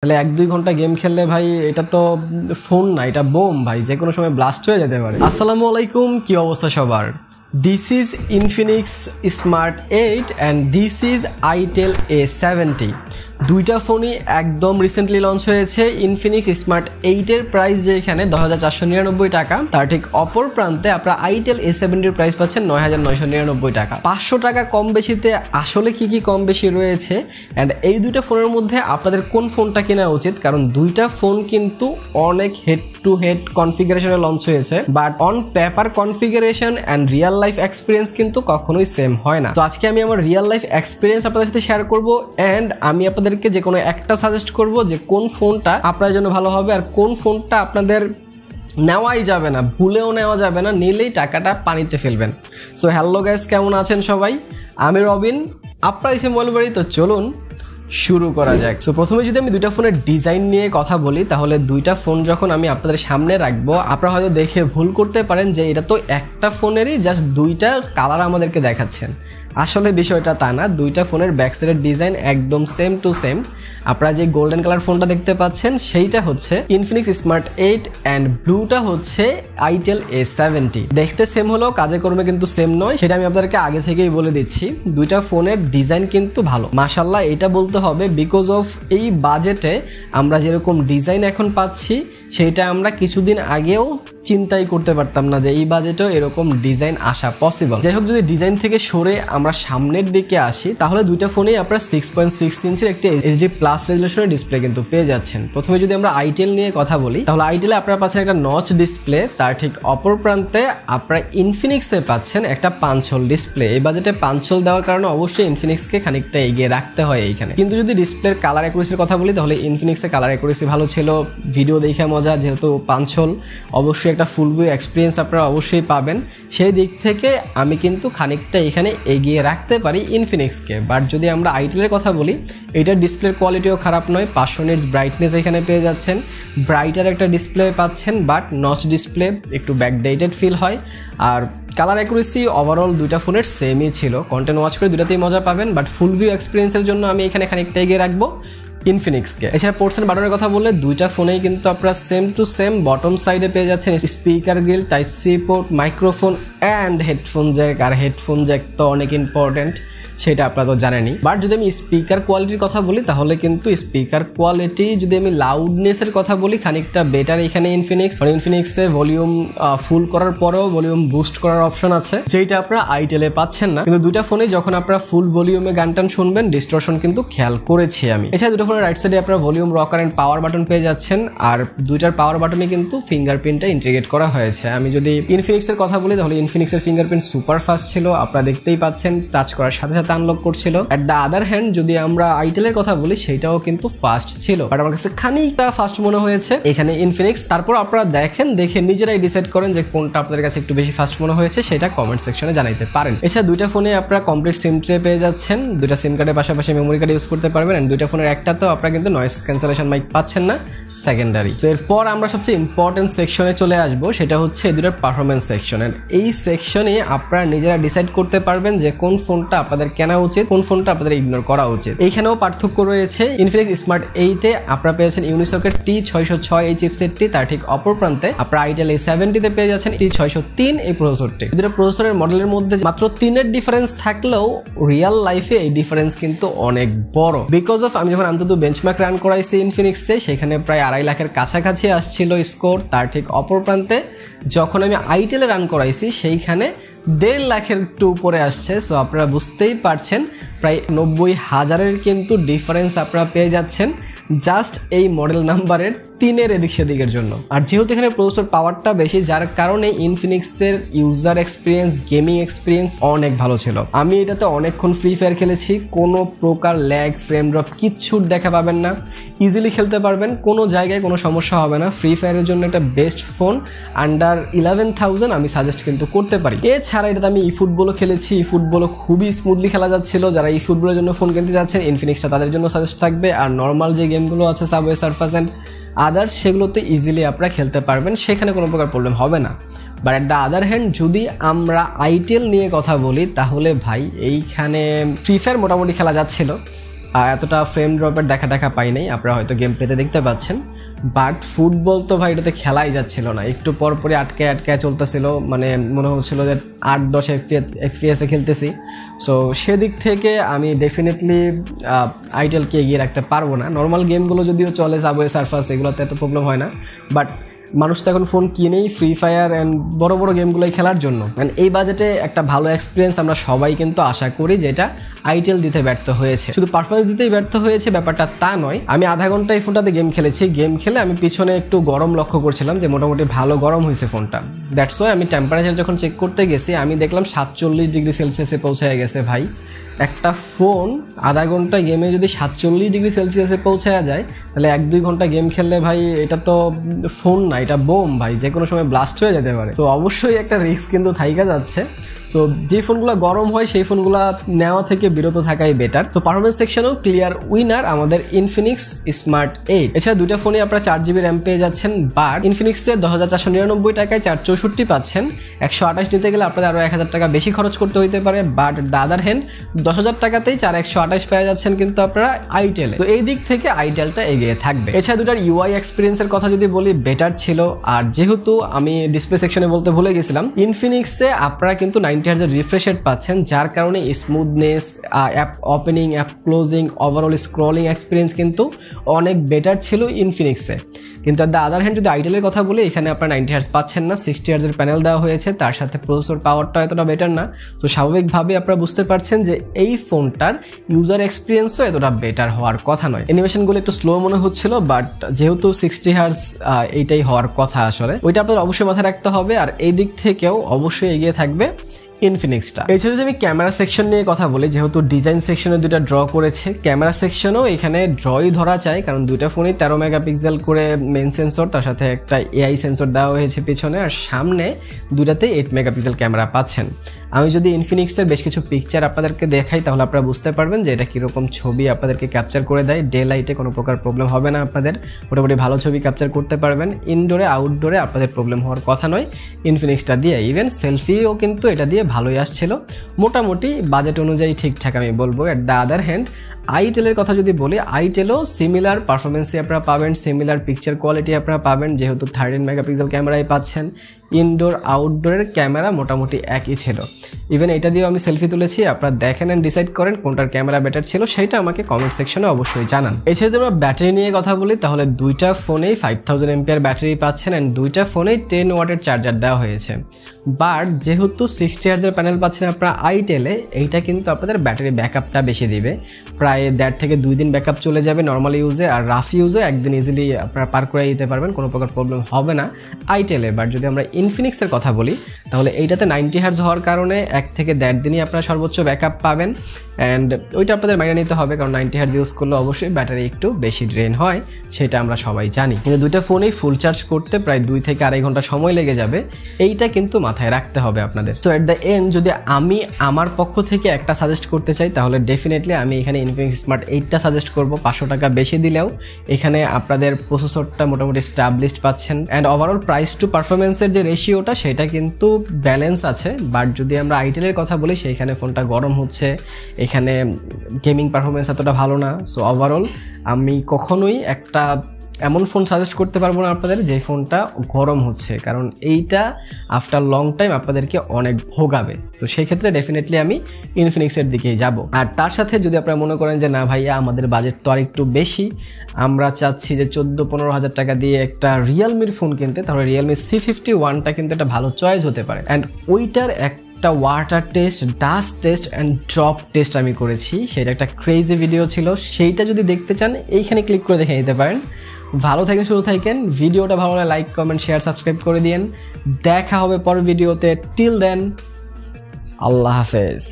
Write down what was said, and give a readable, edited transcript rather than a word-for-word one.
তাহলে 1-2 ঘন্টা গেম খেললে ভাই এটা তো ফোন না, এটা বোম ভাই, যে কোনো সময় ব্লাস্ট হয়ে যেতে পারে। আসসালামু আলাইকুম, কি অবস্থা সবার? This is Infinix Smart 8 and this is Itel A70। দুইটা ফোনই একদম রিসেন্টলি লঞ্চ হয়েছে। Infinix Smart 8 এর প্রাইস যে এখানে 10,499 টাকা, তার ঠিক অপর প্রান্তে আপনারা Itel A70 এর প্রাইস পাচ্ছেন 9,999 টাকা। 500 টাকা কম বেশিতে আসলে কি কম বেশি রয়েছে এন্ড এই দুইটা ফোনের মধ্যে আপনাদের কোন ফোনটা কেনা উচিত? কারণ দুইটা ফোন কিন্তু অনেক হেড টু হেড কনফিগারেশনে লঞ্চ হয়েছে, but on paper configuration and real life experience কিন্তু কখনোই সেম হয় না। তো আজকে আমি আমার রিয়েল লাইফ এক্সপিরিয়েন্স আপনাদের সাথে শেয়ার করব এন্ড আমি আপনাদেরকে যে কোনো একটা সাজেস্ট করব যে কোন ফোনটা আপনাদের জন্য ভালো হবে আর কোন ফোনটা আপনাদের নেওয়াই যাবে না, ভুলেও নেওয়া যাবে না, নিলেই টাকাটা পানিতে ফেলবেন। সো হ্যালো গাইস, কেমন আছেন সবাই? আমি রবিন, আপনারা এসে মলবাড়ি। তো চলুন শুরু করা যাক। সো প্রথমে যদি আমি দুইটা ফোনের ডিজাইন নিয়ে কথা বলি, তাহলে দুইটা ফোন যখন আমি আপনাদের সামনে রাখবো, আপনারা হয়তো দেখে ভুল করতে পারেন যে এটা তো একটা ফোনেরই জাস্ট দুইটা কালার আমাদেরকে দেখাচ্ছেন। আসলে বিষয়টা তা না, দুইটা ফোনের ব্যাক সাইডের ডিজাইন একদম সেম টু সেম। আপনারা যে গোল্ডেন কালার ফোনটা দেখতে পাচ্ছেন সেইটা হচ্ছে Infinix Smart 8 অ্যান্ড ব্লুটা হচ্ছে Itel A70। দেখতে সেম হলেও কাজে করবে কিন্তু সেম নয়, সেটা আমি আপনাদেরকে আগে থেকেই বলে দিচ্ছি। দুইটা ফোনের ডিজাইন কিন্তু ভালো, মাশাআল্লাহ এটা বলতে হবে, বিকজ অফ এই বাজেটে আমরা যেরকম ডিজাইন এখন পাচ্ছি সেইটা আমরা কিছুদিন আগেও চিন্তাই করতে পারতাম না যে এই বাজেটেও এরকম ডিজাইন আসা পসিবল। যাই হোক, যদি ডিজাইন থেকে সরে আমরা সামনের দিকে আসি, তাহলে দুইটা ফোনেই আপনারা 6.6 ইঞ্চির একটি HD প্লাস রেজুলেশনের ডিসপ্লে কিন্তু পেয়ে যাচ্ছেন। প্রথমে যদি আমরা আইটেল নিয়ে কথা বলি, তাহলে আইটেলে আপনারা পাচ্ছেন একটা নচ ডিসপ্লে, তার ঠিক অপর প্রান্তে আপনারা ইনফিনিক্সে পাচ্ছেন একটা 5 হোল ডিসপ্লে। এই বাজেটে 5 হোল দেওয়ার কারণে অবশ্যই ইনফিনিক্সকে খানিকটা এগিয়ে রাখতে হয় এইখানে। কিন্তু যদি ডিসপ্লের কালার অ্যাকুরেসির কথা বলি, তাহলে ইনফিনিক্সের কালার অ্যাকুরেসি ভালো ছিল, ভিডিও দেখে মজা, যেহেতু 5 হোল অবশ্যই একটা ফুল ভিউ এক্সপিরিয়েন্স আপনারা অবশ্যই পাবেন। সেই দিক থেকে আমি কিন্তু খানিকটা এখানে এগিয়ে রাখতে পারি ইনফিনিক্সকে। বাট যদি আমরা আইটেলের কথা বলি, এটার ডিসপ্লের কোয়ালিটিও খারাপ নয়, 500 নিটস ব্রাইটনেস এখানে পেয়ে যাচ্ছেন, ব্রাইটার একটা ডিসপ্লে পাচ্ছেন, বাট নচ ডিসপ্লে একটু ব্যাকডেটেড ফিল হয়। আর কালার অ্যাকুরেসি ওভারঅল দুইটা ফোনের সেমই ছিল, কন্টেন্ট ওয়াচ করে দুটাতেই মজা পাবেন, বাট ফুল ভিউ এক্সপিরিয়েন্সের জন্য আমি এখানে খানিকটা এগিয়ে রাখবো ইনফিনিক্সকে। এছাড়া পোর্টস এন্ড বাটনের কথা বললে দুইটা ফোনেই কিন্তু আপনারা সেম টু সেম বটম সাইডে পেয়ে যাচ্ছেন speaker grill, type C port, microphone and headphone jack. আর হেডফোন জ্যাক তো অনেক ইম্পর্টেন্ট, সেটা আপনারা তো জানেনই। বাট যদি আমি স্পিকার কোয়ালিটির কথা বলি, তাহলে কিন্তু স্পিকার কোয়ালিটি, যদি আমি লাউডনেসের কথা বলি, খানিকটা বেটার এখানে ইনফিনিক্স। মানে ইনফিনিক্সে ভলিউম ফুল করার পরেও ভলিউম বুস্ট করার অপশন আছে, যেটা আপনারা আইটেলে পাচ্ছেন না। কিন্তু দুইটা ফোনে যখন আপনারা ফুল ভলিউমে গান টান শুনবেন, ডিস্টরশন কিন্তু খেয়াল করেছি আমি। এছাড়া দুটো ফোনের রাইট সাইডে আপনারা volume rocker and power button পেয়ে যাচ্ছেন, আর দুইটার পাওয়ার বাটনে কিন্তু ফিঙ্গারপ্রিন্টটা ইন্টিগ্রেট করা হয়েছে। আমি যদি ইনফিনিক্সের কথা বলি, তাহলে ইনফিনিক্সের ফিঙ্গারপ্রিন্ট সুপার ফাস্ট ছিল, আপনারা দেখতেই পাচ্ছেন, টাচ করার সাথে সাথে আনলক করছিল। এট দ্য আদার হ্যান্ড যদি আমরা আইটেলের কথা বলি, সেটাও কিন্তু ফাস্ট ছিল, বাট আমার কাছে খানিকটা ফাস্ট মনে হয়েছে এখানে ইনফিনিক্স। তারপর আপনারা দেখে নিজেরাই ডিসাইড করেন যে কোনটা আপনাদের কাছে একটু বেশি ফাস্ট মনে হয়েছে, সেটা কমেন্ট সেকশনে জানাইতে পারেন। এছাড়া দুইটা ফোনে আপনারা কমপ্লিট সিম ট্রে পেয়ে যাচ্ছেন, দুইটা সিম কার্ডের পাশাপাশি মেমোরি কার্ড ইউজ করতে পারবেন। এন্ড দুইটা ফোনের একটা তো আপনারা কিন্তু নয়েজ ক্যান্সেলেশন মাইক পাচ্ছেন না, সেকেন্ডারি। তো এরপর আমরা সবচেয়ে ইম্পর্টেন্ট সেকশনে চলে আসবো, সেটা হচ্ছে এই দুটার পারফরমেন্স সেকশন। এই সেকশনে আপনারা নিজেরা ডিসাইড করতে পারবেন যে কোন ফোনটা আপনাদের কেনা উচিত, কোন ফোনটা আপনাদের ইগনোর করা উচিত। এইখানেও পার্থক্য রয়েছে। Infinix Smart 8 এ আপনারা পেয়েছেন ইউনিসকের T606 এই চিপসেটটি, তার ঠিক অপর প্রান্তে আপনারা Itel A70 তে পেয়ে যাচ্ছেন T603 এই প্রসেসরটি। দুটো প্রসেসরের মডেলের মধ্যে মাত্র 3 এর ডিফারেন্স থাকলেও রিয়েল লাইফে এই ডিফারেন্স কিন্তু অনেক বড়, বিকজ অফ আমি যখন অন্তত বেঞ্চমার্ক রান করাইছি ইনফিনিক্সে, সেখানে প্রায় 2.5 লাখের কাছাকাছি আসছিল স্কোর। তার ঠিক অপর প্রান্তে যখন আমি আইটেলে রান করাইছি, সেইখানে 1.5 লাখের একটু উপরে আসছে। সো আপনারা বুঝতেই পারছেন প্রায় 90,000-এর কিন্তু ডিফারেন্স আপনারা পেয়ে যাচ্ছেন জাস্ট এই মডেল নাম্বারের 3-এর এদিক সেদিকের জন্য। আর যেহেতু এখানে প্রসেসর পাওয়ারটা বেশি, যার কারণে ইনফিনিক্সের ইউজার এক্সপিরিয়েন্স, গেমিং এক্সপিরিয়েন্স অনেক ভালো ছিল। আমি এটাতে অনেকক্ষণ ফ্রি ফায়ার খেলেছি, কোনো প্রকার ল্যাগ, ফ্রেম ড্রপ কিচ্ছুর দেখা পাবেন না, ইজিলি খেলতে পারবেন, কোনো জায়গায় কোনো সমস্যা হবে না। ফ্রি ফায়ারের জন্য একটা বেস্ট ফোন, আন্ডার 11,000 আমি সাজেস্ট কিন্তু করতে পারি। এছাড়া এটাতে আমি ফুটবলও খেলেছি, ফুটবলও খুবই স্মুথলি খেলা যাচ্ছিল। যারা এই ফুটবলের জন্য ফোন কিনতে যাচ্ছেন, ইনফিনিক্সটা তাদের জন্য সাজেস্ট থাকবে। আর নর্মাল যে গেমগুলো আছে, সাবওয়ে সার্ফাস অ্যান্ড আদার্স, সেগুলোতে ইজিলি আপনারা খেলতে পারবেন, সেখানে কোনো প্রকার প্রবলেম হবে না। But at the other hand যদি আমরা আইটেল নিয়ে কথা বলি, তাহলে ভাই এইখানে ফ্রি ফায়ার মোটামুটি খেলা যাচ্ছিল, এতটা ফ্রেম ড্রপের দেখা পাই নাই, আপনারা হয়তো গেম প্লেতে দেখতে পাচ্ছেন। বাট ফুটবল তো ভাই এটাতে খেলাই যাচ্ছিল না, একটু পরপরই আটকে চলতেছিল, মানে মনে হচ্ছিল যে 8-10 FPS খেলতেছি। সো সেদিক থেকে আমি ডেফিনেটলি আইটেলকে এগিয়ে রাখতে পারবো না। নর্মাল গেমগুলো যদিও চলে, সাবওয়ে সার্ফাস, এগুলোতে এত প্রবলেম হয় না। বাট মানুষ তো এখন ফোন কিনেই ফ্রি ফায়ার অ্যান্ড বড় বড় গেমগুলোই খেলার জন্য। অ্যান্ড এই বাজেটে একটা ভালো এক্সপিরিয়েন্স আমরা সবাই কিন্তু আশা করি, যেটা আইটেল দিতে ব্যর্থ হয়েছে। শুধু পারফরমেন্স দিতেই ব্যর্থ হয়েছে ব্যাপারটা তা নয়। আমি আধা ঘন্টা এই ফোনটাতে গেম খেলেছি, গেম খেলে আমি পিছনে একটু গরম লক্ষ্য করছিলাম যে মোটামুটি ভালো গরম হয়েছে ফোনটা। দ্যাটস ওয়াই আমি টেম্পারেচার যখন চেক করতে গেছি আমি দেখলাম 47 ডিগ্রি সেলসিয়াসে পৌঁছে গেছে। ভাই একটা ফোন আধা ঘন্টা গেমে যদি 47 ডিগ্রি সেলসিয়াসে পৌঁছে যায়, তাহলে 1-2 ঘন্টা গেম খেললে ভাই এটা তো ফোন না, এটা বোম ভাই, যে কোনো সময় ব্লাস্ট হয়ে যেতে পারে। তো অবশ্যই একটা রিস্ক কিন্তু থাইকা যাচ্ছে। সো যে ফোনগুলো গরম হয় সেই ফোনগুলো নেওয়া থেকে বিরত থাকাই বেটার। তো পারফরমেন্স সেকশনেও ক্লিয়ার উইনার আমাদের ইনফিনিক্স স্মার্ট 8। এছাড়া দুইটা ফোনে আপনারা 4GB র্যাম পেয়ে যাচ্ছেন, বাট ইনফিনিক্সে 10,499 টাকায় 464 পাচ্ছেন। 128 নিতে গেলে আপনাদের আরও 1000 টাকা বেশি খরচ করতে হইতে পারে। বাট দ্য আদার হ্যান্ড 10,000 টাকাতেই 128 পেয়ে যাচ্ছেন কিন্তু আপনারা আইটেলে। তো এই দিক থেকে আইটেলটা এগিয়ে থাকবে। এছাড়া দুটার ইউআই এক্সপিরিয়েন্সের কথা যদি বলি, বেটার ছিল। আর যেহেতু আমি ডিসপ্লে সেকশনে বলতে ভুলে গেছিলাম, ইনফিনিক্সে আপনারা কিন্তু 90 Hz রিফ্রেশ রেট পাচ্ছেন, যার কারণে smoothness, app opening, app closing, overall scrolling experience কিন্তু অনেক বেটার ছিল ইনফিনিক্সে। কিন্তু দ্য আদার হ্যান্ড যদি আইটেলের কথা বলি, এখানে আপনারা 90 Hz পাচ্ছেন না, 60 Hz প্যানেল দেওয়া হয়েছে, তার সাথে প্রসেসর পাওয়ারটা এতটা বেটার না। তো স্বাভাবিকভাবে আপনারা বুঝতে পারছেন যে এই ফোনটার ইউজার এক্সপিরিয়েন্সও এতটা বেটার হওয়ার কথা নয়। অ্যানিমেশনগুলো একটু স্লো মনে হচ্ছিল, বাট যেহেতু 60 Hz এইটাই হওয়ার কথা, আসলে ওইটা আপনাদের অবশ্যই মাথায় রাখতে হবে। আর এই দিক থেকেও অবশ্যই এগিয়ে থাকবে ইনফিনিক্সটা। এছাড়া যদি আমি ক্যামেরা সেকশন নিয়ে কথা বলি, যেহেতু ডিজাইন সেকশনে দুইটা ড্র করেছে, ক্যামেরা সেকশনও এখানে ড্রই ধরা চাই, কারণ দুইটা ফোনই 13 মেগাপিক্সেল করে মেইন সেন্সর, তার সাথে একটা এআই সেন্সর দেওয়া হয়েছে পিছনে, আর সামনে দুইটাতেই 8 মেগাপিক্সেল ক্যামেরা পাচ্ছেন। আমি যদি ইনফিনিক্সের বেশ কিছু পিকচার আপনাদেরকে দেখাই, তাহলে আপনারা বুঝতে পারবেন যে এটা কীরকম ছবি আপনাদেরকে ক্যাপচার করে দেয়। ডে লাইটে কোনো প্রকার প্রবলেম হবে না, আপনাদের মোটামুটি ভালো ছবি ক্যাপচার করতে পারবেন। ইনডোরে আউটডোরে আপনাদের প্রবলেম হওয়ার কথা নয় ইনফিনিক্সটা দিয়ে। ইভেন সেলফিও কিন্তু এটা দিয়ে ভালোই আসছিল, মোটামুটি বাজেট অনুযায়ী ঠিকঠাক আমি বলবো। অ্যাট দ্য আদার হ্যান্ড আইটেলের কথা যদি বলি, আইটেলও সিমিলার পারফরমেন্সই আপনারা পাবেন, সিমিলার পিকচার কোয়ালিটি আপনারা পাবেন, যেহেতু 13 মেগাপিক্সেল ক্যামেরাই পাচ্ছেন। ইনডোর আউটডোরের ক্যামেরা মোটামুটি একই ছিল। ইভেন এটা দিয়েও আমি সেলফি তুলেছি, আপনারা দেখেন অ্যান্ড ডিসাইড করেন কোনটার ক্যামেরা বেটার ছিল, সেটা আমাকে কমেন্ট সেকশনে অবশ্যই জানান। এছাড়া যদি আমরা ব্যাটারি নিয়ে কথা বলি, তাহলে দুইটা ফোনেই 5000 mAh ব্যাটারি পাচ্ছেন, অ্যান্ড দুইটা ফোনেই 10 ওয়াটের চার্জার দেওয়া হয়েছে। বাট যেহেতু 60 Hz প্যানেল পাচ্ছেন আপনারা আইটেলে, এইটা কিন্তু আপনাদের ব্যাটারি ব্যাকআপটা বেশি দিবে, প্রায় 1.5 থেকে 2 দিন ব্যাকআপ চলে যাবে নর্মাল ইউজে, আর রাফ ইউজে একদিন ইজিলি আপনারা পার করে দিতে পারবেন, কোনো প্রকার প্রবলেম হবে না আইটেলে। বাট যদি আমরা ইনফিনিক্সের কথা বলি, তাহলে এইটাতে 90 Hz হওয়ার কারণে 1 থেকে 1.5 দিনই আপনারা সর্বোচ্চ ব্যাকআপ পাবেন, অ্যান্ড ওইটা আপনাদের মাইনে নিতে হবে, কারণ 90 Hz ইউজ করলে অবশ্যই ব্যাটারি একটু বেশি ড্রেন হয়, সেটা আমরা সবাই জানি। কিন্তু দুইটা ফোনেই ফুল চার্জ করতে প্রায় 2 থেকে 2.5 ঘন্টা সময় লেগে যাবে, এইটা কিন্তু মাথায় রাখতে হবে আপনাদের। সো এট দ্য এন্ড যদি আমি আমার পক্ষ থেকে একটা সাজেস্ট করতে চাই, তাহলে ডেফিনেটলি আমি এখানে ইনফিনিক্স স্মার্ট 8টা সাজেস্ট করবো। 500 টাকা বেশি দিলেও এখানে আপনাদের প্রসেসরটা মোটামুটি স্টাবলিশড পাচ্ছেন, অ্যান্ড ওভারঅল প্রাইস টু পারফরমেন্সের যে রেশিওটা সেটা কিন্তু ব্যালেন্স আছে। বাট যদি আমরা আইটেলের কথা বলি, সেইখানে ফোনটা গরম হচ্ছে, এখানে গেমিং পারফরমেন্স এতটা ভালো না। সো ওভারঅল আমি কখনোই একটা এমন ফোন সাজেস্ট করতে পারবো না আপনাদের যে ফোনটা গরম হচ্ছে, কারণ এইটা আফটার লং টাইম আপনাদেরকে অনেক ভোগাবে। সো সেই ক্ষেত্রে ডেফিনেটলি আমি ইনফিনিক্সের দিকেই যাব। আর তার সাথে যদি আপনারা মনে করেন যে না ভাইয়া আমাদের বাজেট তো আর একটু বেশি, আমরা চাচ্ছি যে 14-15 হাজার টাকা দিয়ে একটা রিয়েলমির ফোন কিনতে, তাহলে রিয়েলমি C51টা কিন্তু একটা ভালো চয়েস হতে পারে। অ্যান্ড ওইটার একটা water test, dust test and drop test আমি করেছি, সেটা একটা ক্রেজি ভিডিও ছিল। সেইটা যদি দেখতে চান এইখানে ক্লিক করে দেখে নিতে পারেন। ভালো থাকেন, সুস্থ থাকেন। ভিডিওটা ভালো লাগলে লাইক, কমেন্ট, শেয়ার, সাবস্ক্রাইব করে দিন। দেখা হবে পরের ভিডিওতে। টিল দেন, আল্লাহ হাফেজ।